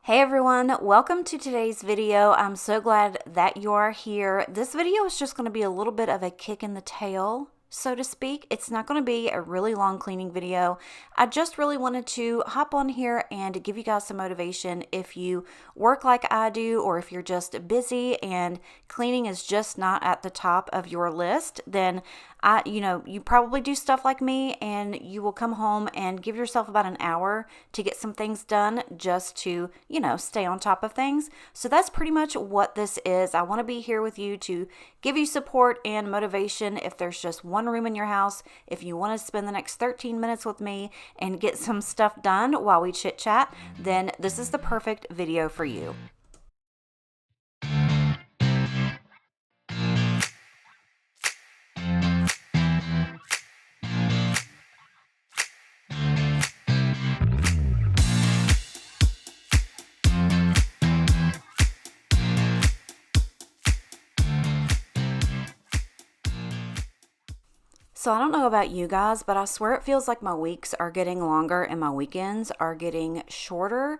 Hey everyone, welcome to today's video. I'm so glad that you are here. This video is just going to be a little bit of a kick in the tail, so to speak. It's not going to be a really long cleaning video. I just really wanted to hop on here and give you guys some motivation if you work like I do, or if you're just busy and cleaning is just not at the top of your list. Then you probably do stuff like me, and you will come home and give yourself about an hour to get some things done just to, stay on top of things. So that's pretty much what this is. I want to be here with you to give you support and motivation. If there's just one room in your house, if you want to spend the next 13 minutes with me and get some stuff done while we chit chat, then this is the perfect video for you. So I don't know about you guys, but I swear it feels like my weeks are getting longer and my weekends are getting shorter.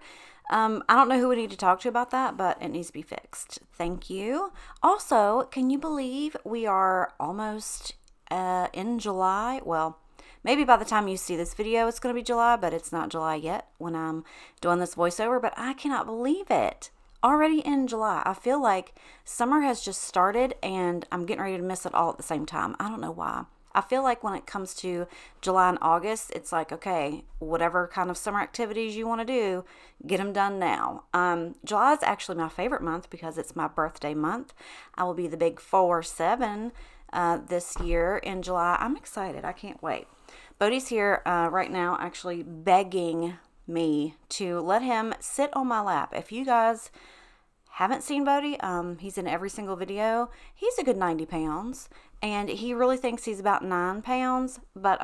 I don't know who we need to talk to about that, but it needs to be fixed. Thank you. Also, can you believe we are almost in July? Well, maybe by the time you see this video, it's going to be July, but it's not July yet when I'm doing this voiceover, but I cannot believe it. Already in July. I feel like summer has just started and I'm getting ready to miss it all at the same time. I don't know why. I feel like when it comes to July and August, it's like, okay, whatever kind of summer activities you want to do, get them done now. July is actually my favorite month because it's my birthday month. I will be the big 4-7 this year in July. I'm excited. I can't wait. Bodie's here right now actually begging me to let him sit on my lap. If you guys haven't seen Bodie, he's in every single video. He's a good 90 pounds, and he really thinks he's about 9 pounds, but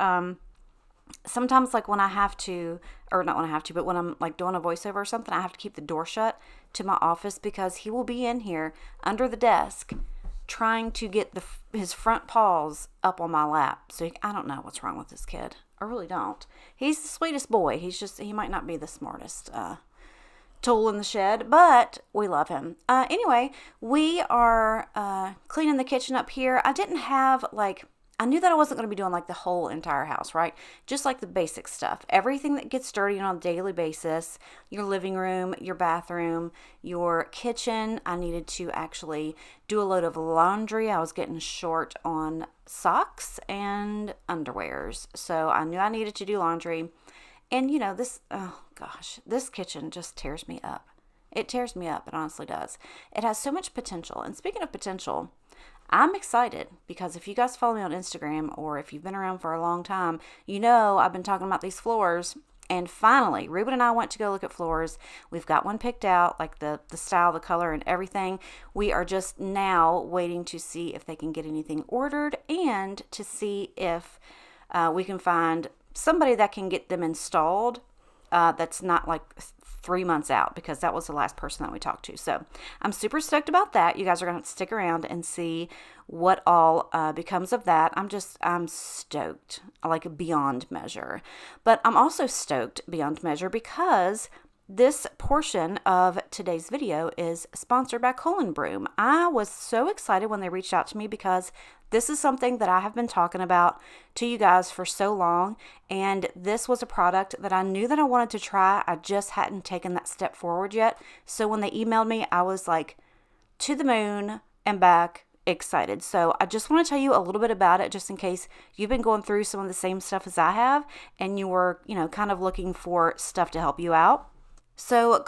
sometimes, like when I have to, or not when I have to, but when I'm like doing a voiceover or something, I have to keep the door shut to my office because he will be in here under the desk trying to get his front paws up on my lap. So I don't know what's wrong with this kid. I really don't. He's the sweetest boy. He might not be the smartest tool in the shed, but we love him. Anyway, we are cleaning the kitchen up here. I knew that I wasn't going to be doing like the whole entire house, right? Just like the basic stuff. Everything that gets dirty on a daily basis, your living room, your bathroom, your kitchen. I needed to actually do a load of laundry. I was getting short on socks and underwears. So I knew I needed to do laundry. And this kitchen just tears me up. It tears me up. It honestly does. It has so much potential. And speaking of potential, I'm excited because if you guys follow me on Instagram, or if you've been around for a long time, I've been talking about these floors. And finally, Ruben and I went to go look at floors. We've got one picked out, like the style, the color, and everything. We are just now waiting to see if they can get anything ordered and to see if we can find somebody that can get them installed that's not like 3 months out, because that was the last person that we talked to. So I'm super stoked about that. You guys are going to have to stick around and see what all becomes of that. I'm stoked, like beyond measure. But I'm also stoked beyond measure because this portion of today's video is sponsored by Broom. I was so excited when they reached out to me because this is something that I have been talking about to you guys for so long, and this was a product that I knew that I wanted to try. I just hadn't taken that step forward yet. So when they emailed me, I was like to the moon and back, excited. So I just want to tell you a little bit about it, just in case you've been going through some of the same stuff as I have and you were, kind of looking for stuff to help you out. So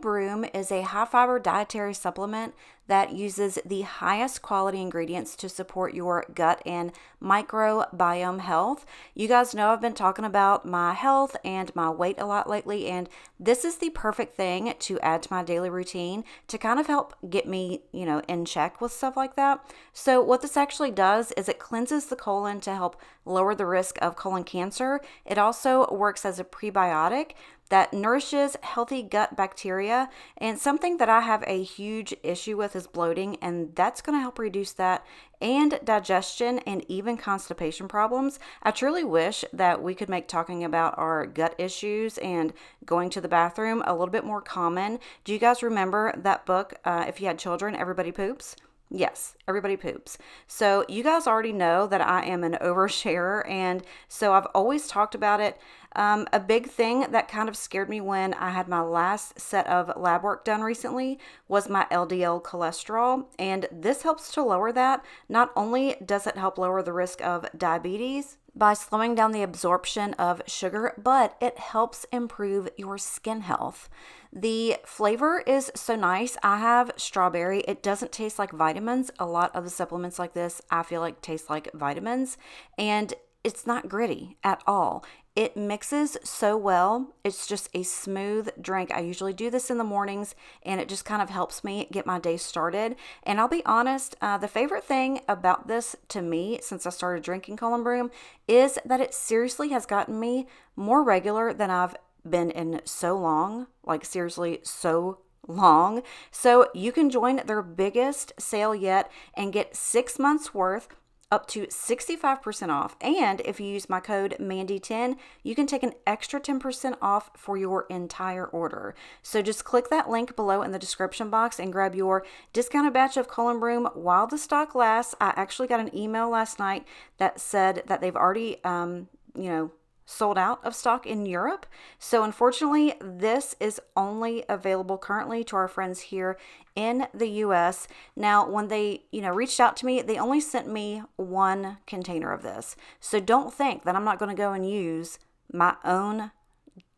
Broom is a high-fiber dietary supplement that uses the highest quality ingredients to support your gut and microbiome health. You guys know I've been talking about my health and my weight a lot lately, and this is the perfect thing to add to my daily routine to kind of help get me, in check with stuff like that. So what this actually does is it cleanses the colon to help lower the risk of colon cancer. It also works as a prebiotic that nourishes healthy gut bacteria. And something that I have a huge issue with is bloating, and that's going to help reduce that, and digestion and even constipation problems. I truly wish that we could make talking about our gut issues and going to the bathroom a little bit more common. Do you guys remember that book, if you had children, Everybody Poops? Yes, everybody poops. So you guys already know that I am an oversharer, and so I've always talked about it. A big thing that kind of scared me when I had my last set of lab work done recently was my LDL cholesterol, and this helps to lower that. Not only does it help lower the risk of diabetes by slowing down the absorption of sugar, but it helps improve your skin health. The flavor is so nice. I have strawberry. It doesn't taste like vitamins. A lot of the supplements like this, I feel like taste like vitamins, and it's not gritty at all. It mixes so well. It's just a smooth drink. I usually do this in the mornings, and it just kind of helps me get my day started. And I'll be honest, the favorite thing about this to me since I started drinking Broom is that it seriously has gotten me more regular than I've been in so long, like seriously so long. So you can join their biggest sale yet and get 6 months worth up to 65% off. And if you use my code Mandy10, you can take an extra 10% off for your entire order. So just click that link below in the description box and grab your discounted batch of Broom while the stock lasts. I actually got an email last night that said that they've already, sold out of stock in Europe. So unfortunately, this is only available currently to our friends here in the US. Now, when they, reached out to me, they only sent me one container of this. So don't think that I'm not going to go and use my own,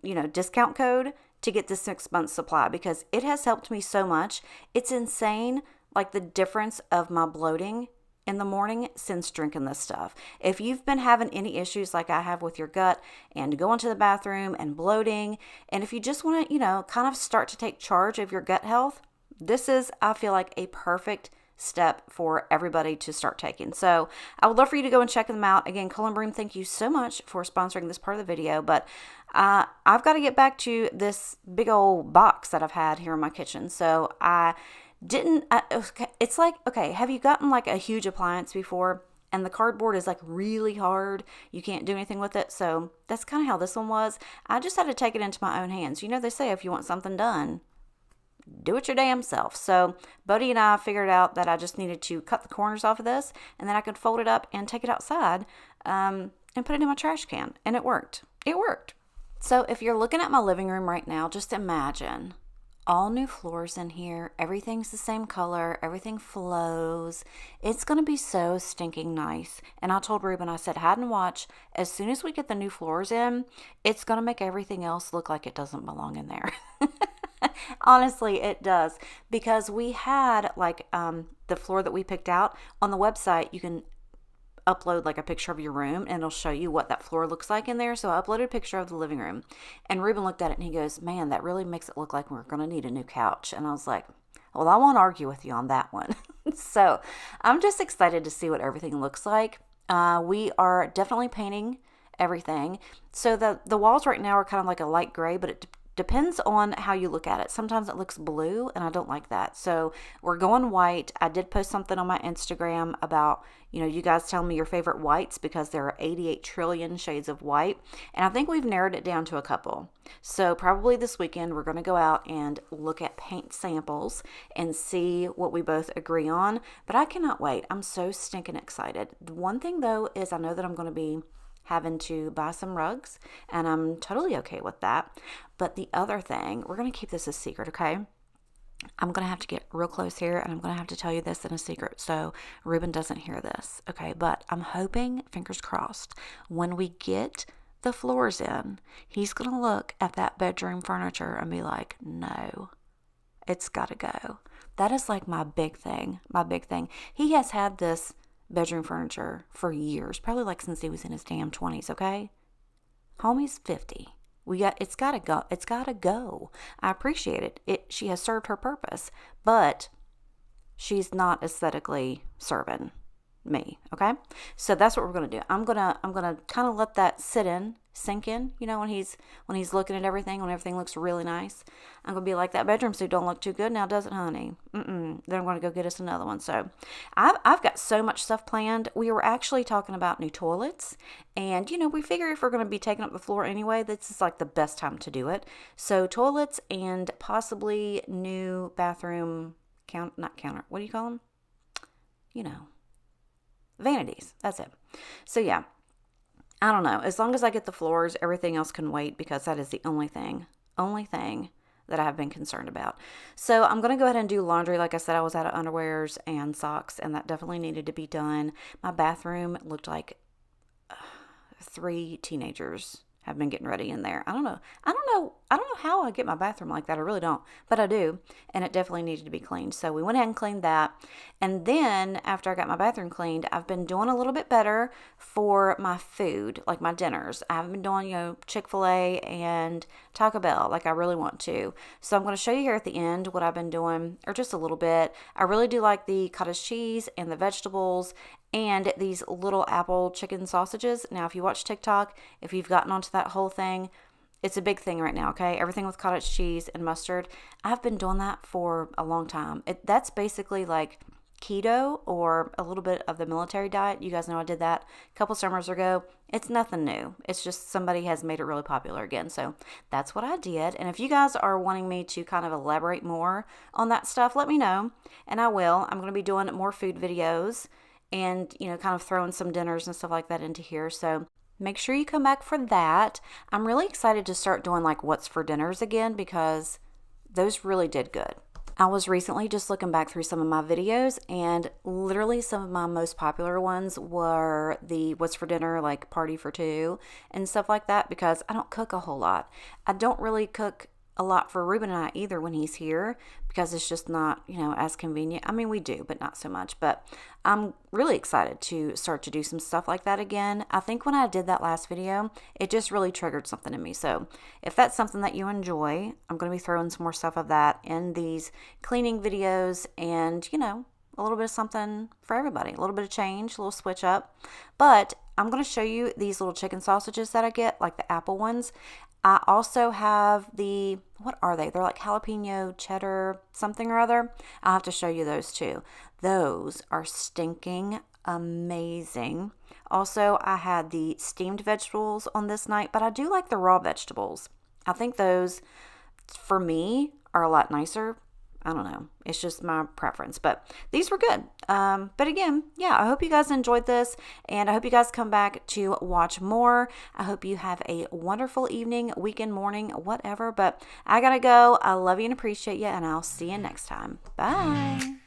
discount code to get this 6 month supply, because it has helped me so much. It's insane, like the difference of my bloating in the morning since drinking this stuff. If you've been having any issues like I have with your gut and going to the bathroom and bloating, and if you just want to, kind of start to take charge of your gut health, this is, I feel like, a perfect step for everybody to start taking. So I would love for you to go and check them out. Again, Broom, thank you so much for sponsoring this part of the video, but I've got to get back to this big old box that I've had here in my kitchen. So it's like, okay, have you gotten like a huge appliance before and the cardboard is like really hard? You can't do anything with it. So that's kind of how this one was. I just had to take it into my own hands. They say if you want something done, do it your damn self. So Buddy and I figured out that I just needed to cut the corners off of this, and then I could fold it up and take it outside and put it in my trash can. And it worked. It worked. So if you're looking at my living room right now, just imagine all new floors in here. Everything's the same color. Everything flows. It's going to be so stinking nice. And I told Ruben, I said, hide and watch. As soon as we get the new floors in, it's going to make everything else look like it doesn't belong in there. Honestly, it does. Because we had the floor that we picked out on the website. You can upload like a picture of your room and it'll show you what that floor looks like in there. So I uploaded a picture of the living room, and Ruben looked at it and he goes, man, that really makes it look like we're going to need a new couch. And I was like, well, I won't argue with you on that one. So I'm just excited to see what everything looks like. We are definitely painting everything. So the walls right now are kind of like a light gray, but it depends on how you look at it. Sometimes it looks blue, and I don't like that. So we're going white. I did post something on my Instagram about, you guys tell me your favorite whites, because there are 88 trillion shades of white. And I think we've narrowed it down to a couple. So probably this weekend, we're going to go out and look at paint samples and see what we both agree on. But I cannot wait. I'm so stinking excited. The one thing though is I know that I'm going to be having to buy some rugs, and I'm totally okay with that. But the other thing, we're going to keep this a secret, okay? I'm going to have to get real close here, and I'm going to have to tell you this in a secret so Ruben doesn't hear this, okay? But I'm hoping, fingers crossed, when we get the floors in, he's going to look at that bedroom furniture and be like, no, it's got to go. That is like my big thing, He has had this bedroom furniture for years, probably like since he was in his damn 20s, okay? Homie's 50. It's gotta go. I appreciate it. She has served her purpose, but she's not aesthetically serving me, okay? So that's what we're gonna do. I'm gonna kind of let that sit sink in, when he's looking at everything, when everything looks really nice. I'm going to be like, that bedroom suit don't look too good now, does it, honey? Then I'm going to go get us another one. So I've got so much stuff planned. We were actually talking about new toilets, and we figure if we're going to be taking up the floor anyway, this is like the best time to do it. So toilets and possibly new bathroom not counter. What do you call them? Vanities. That's it. So yeah, I don't know. As long as I get the floors, everything else can wait, because that is the only thing that I have been concerned about. So I'm going to go ahead and do laundry. Like I said, I was out of underwears and socks, and that definitely needed to be done. My bathroom looked like 3 teenagers have been getting ready in there. I don't know how I get my bathroom like that. I really don't, but I do, and it definitely needed to be cleaned. So we went ahead and cleaned that, and then after I got my bathroom cleaned, I've been doing a little bit better for my food, like my dinners. I haven't been doing, Chick-fil-A and Taco Bell like I really want to. So I'm going to show you here at the end what I've been doing, or just a little bit. I really do like the cottage cheese and the vegetables and these little apple chicken sausages. Now, if you watch TikTok, if you've gotten onto that whole thing, it's a big thing right now, okay? Everything with cottage cheese and mustard. I've been doing that for a long time. That's basically like keto or a little bit of the military diet. You guys know I did that a couple summers ago. It's nothing new. It's just somebody has made it really popular again. So that's what I did. And if you guys are wanting me to kind of elaborate more on that stuff, let me know, and I will. I'm going to be doing more food videos and, kind of throwing some dinners and stuff like that into here. So make sure you come back for that. I'm really excited to start doing like what's for dinners again, because those really did good. I was recently just looking back through some of my videos, and literally some of my most popular ones were the what's for dinner, like party for 2 and stuff like that, because I don't cook a whole lot. I don't really cook a lot for Ruben and I either when he's here, because it's just not, as convenient. I mean, we do, but not so much. But I'm really excited to start to do some stuff like that again. I think when I did that last video, it just really triggered something in me. So if that's something that you enjoy, I'm going to be throwing some more stuff of that in these cleaning videos, and, a little bit of something for everybody, a little bit of change, a little switch up. But I'm going to show you these little chicken sausages that I get, like the apple ones. I also have what are they? They're like jalapeno cheddar something or other. I'll have to show you those too. Those are stinking amazing. Also, I had the steamed vegetables on this night, but I do like the raw vegetables. I think those, for me, are a lot nicer. I don't know. It's just my preference, but these were good. But again, yeah, I hope you guys enjoyed this, and I hope you guys come back to watch more. I hope you have a wonderful evening, weekend, morning, whatever, but I gotta go. I love you and appreciate you, and I'll see you next time. Bye.